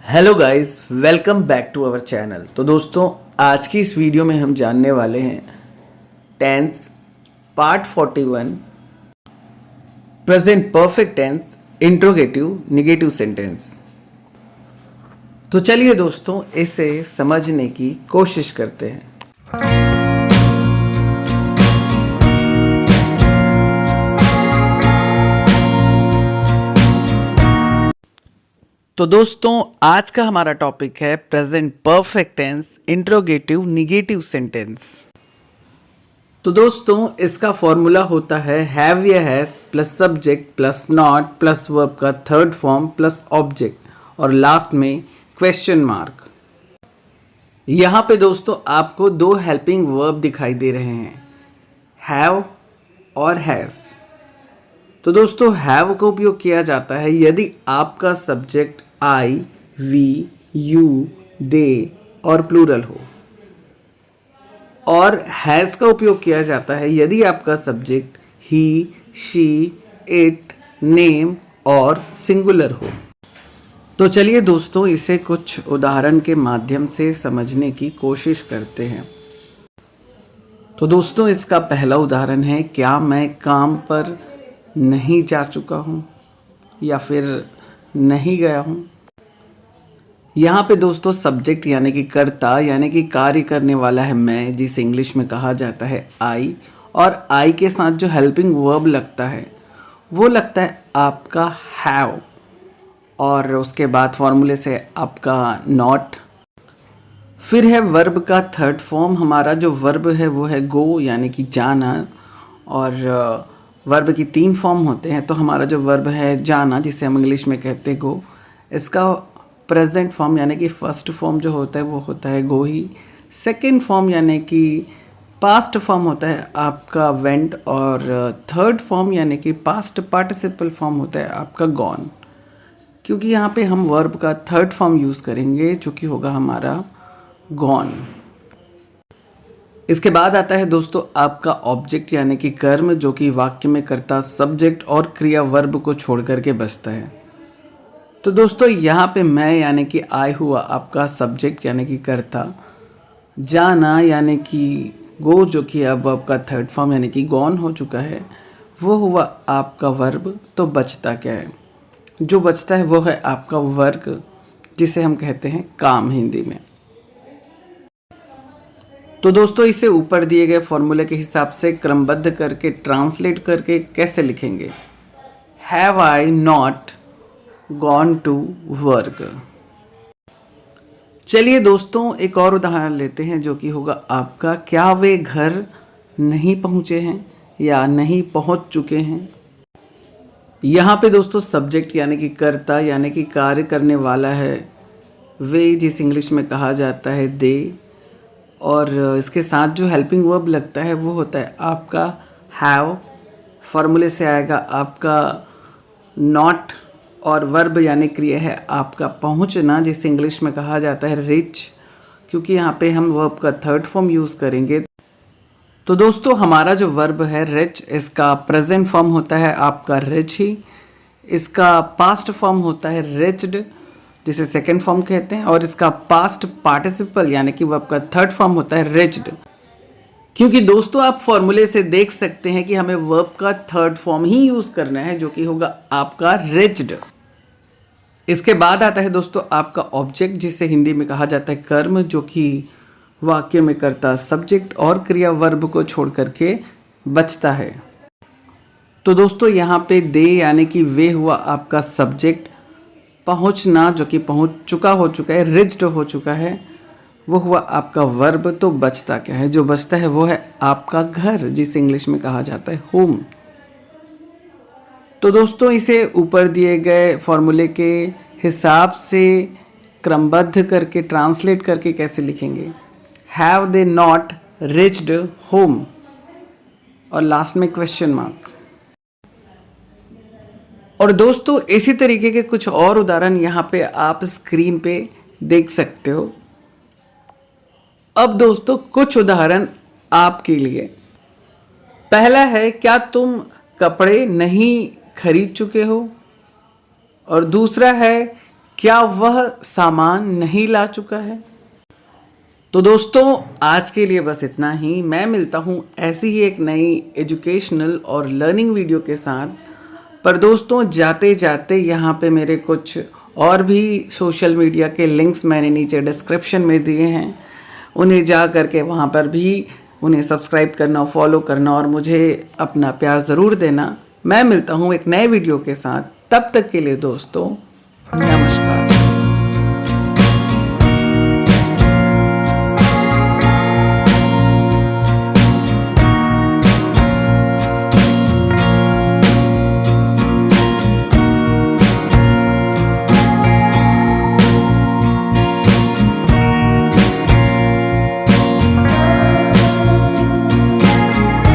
Hello guys, welcome back to our channel. तो दोस्तों, आज की इस वीडियो में हम जानने वाले हैं tense part 41 present perfect tense interrogative negative sentence. तो चलिए दोस्तों, इसे समझने की कोशिश करते हैं। तो दोस्तों, आज का हमारा टॉपिक है present perfect tense interrogative negative sentence. तो दोस्तों, इसका फॉर्मूला होता है हैव या has plus subject plus not plus verb का थर्ड फॉर्म प्लस ऑब्जेक्ट और लास्ट में क्वेश्चन मार्क। यहां पे दोस्तों आपको दो हेल्पिंग वर्ब दिखाई दे रहे हैं, हैव और हैज। तो दोस्तों, हैव का उपयोग किया जाता है यदि आपका सब्जेक्ट आई, वी, यू, दे और प्लूरल हो, और हैज का उपयोग किया जाता है यदि आपका subject he, she, it, name और सिंगुलर हो। तो चलिए दोस्तों, इसे कुछ उदाहरण के माध्यम से समझने की कोशिश करते हैं। तो दोस्तों, इसका पहला उदाहरण है, क्या मैं काम पर नहीं जा चुका हूँ या फिर नहीं गया हूँ। यहाँ पे दोस्तों सब्जेक्ट यानी कि कर्ता यानी कि कार्य करने वाला है मैं, जिसे इंग्लिश में कहा जाता है आई, और आई के साथ जो हेल्पिंग वर्ब लगता है वो लगता है आपका हैव, और उसके बाद फॉर्मूले से आपका नॉट। फिर है वर्ब का थर्ड फॉर्म। हमारा जो वर्ब है वो है गो यानी कि जाना, और वर्ब की तीन फॉर्म होते हैं। तो हमारा जो वर्ब है जाना, जिसे हम इंग्लिश में कहते हैं गो, इसका प्रेजेंट फॉर्म यानी कि फर्स्ट फॉर्म जो होता है वो होता है गो ही। सेकंड फॉर्म यानी कि पास्ट फॉर्म होता है आपका वेंट, और थर्ड फॉर्म यानी कि पास्ट पार्टिसिपल फॉर्म होता है आपका गॉन। क्योंकि यहाँ पे हम वर्ब का थर्ड फॉर्म यूज़ करेंगे जो कि होगा हमारा गॉन। इसके बाद आता है दोस्तों आपका ऑब्जेक्ट यानी कि कर्म, जो कि वाक्य में कर्ता सब्जेक्ट और क्रिया वर्ब को छोड़ करके बचता है। तो दोस्तों, यहाँ पे मैं यानी कि आई हुआ आपका सब्जेक्ट यानी कि कर्ता, जाना यानी कि गो जो कि अब वर्ब का थर्ड फॉर्म यानी कि गॉन हो चुका है, वो हुआ आपका वर्ब। तो बचता क्या है? जो बचता है वो है आपका वर्क, जिसे हम कहते हैं काम हिंदी में। तो दोस्तों, इसे ऊपर दिए गए फॉर्मूले के हिसाब से क्रमबद्ध करके ट्रांसलेट करके कैसे लिखेंगे? Have I not gone to work. चलिए दोस्तों, एक और उदाहरण लेते हैं जो कि होगा आपका, क्या वे घर नहीं पहुंचे हैं या नहीं पहुंच चुके हैं। यहाँ पे दोस्तों सब्जेक्ट यानी कि कर्ता यानी कि कार्य करने वाला है वे, जिस इंग्लिश में कहा जाता है दे, और इसके साथ जो हेल्पिंग वर्ब लगता है वो होता है आपका हैव। फॉर्मूले से आएगा आपका नॉट, और वर्ब यानी क्रिया है आपका पहुंचना, जिसे इंग्लिश में कहा जाता है रिच, क्योंकि यहाँ पे हम वर्ब का थर्ड फॉर्म यूज़ करेंगे। तो दोस्तों, हमारा जो वर्ब है रिच, इसका प्रेजेंट फॉर्म होता है आपका रिच ही, इसका पास्ट फॉर्म होता है रिच्ड, जिसे सेकंड फॉर्म कहते हैं, और इसका पास्ट पार्टिसिपल यानी कि वर्ब का थर्ड फॉर्म होता है रिच्ड। क्योंकि दोस्तों आप फॉर्मूले से देख सकते हैं कि हमें वर्ब का थर्ड फॉर्म ही यूज करना है, जो कि होगा आपका रिच्ड। इसके बाद आता है दोस्तों आपका ऑब्जेक्ट, जिसे हिंदी में कहा जाता है कर्म, जो कि वाक्य में कर्ता सब्जेक्ट और क्रिया वर्ब को छोड़ करके बचता है। तो दोस्तों, यहाँ पे दे यानी कि वे हुआ आपका सब्जेक्ट, पहुंचना जो कि पहुंच चुका हो चुका है, रिच्ड हो चुका है, वो हुआ आपका वर्ब। तो बचता क्या है? जो बचता है वो है आपका घर, जिसे इंग्लिश में कहा जाता है होम। तो दोस्तों, इसे ऊपर दिए गए फॉर्मूले के हिसाब से क्रमबद्ध करके ट्रांसलेट करके कैसे लिखेंगे? Have they not reached home, और लास्ट में क्वेश्चन मार्क। और दोस्तों, इसी तरीके के कुछ और उदाहरण यहाँ पे आप स्क्रीन पे देख सकते हो। अब दोस्तों, कुछ उदाहरण आपके लिए। पहला है, क्या तुम कपड़े नहीं खरीद चुके हो? और दूसरा है, क्या वह सामान नहीं ला चुका है? तो दोस्तों आज के लिए बस इतना ही। मैं मिलता हूँ ऐसी ही एक नई एजुकेशनल और लर्निंग वीडियो के साथ। पर दोस्तों जाते जाते यहाँ पे मेरे कुछ और भी सोशल मीडिया के लिंक्स मैंने नीचे डिस्क्रिप्शन में दिए हैं, उन्हें जा करके वहाँ पर भी उन्हें सब्सक्राइब करना, फॉलो करना और मुझे अपना प्यार ज़रूर देना। मैं मिलता हूँ एक नए वीडियो के साथ। तब तक के लिए दोस्तों नमस्कार।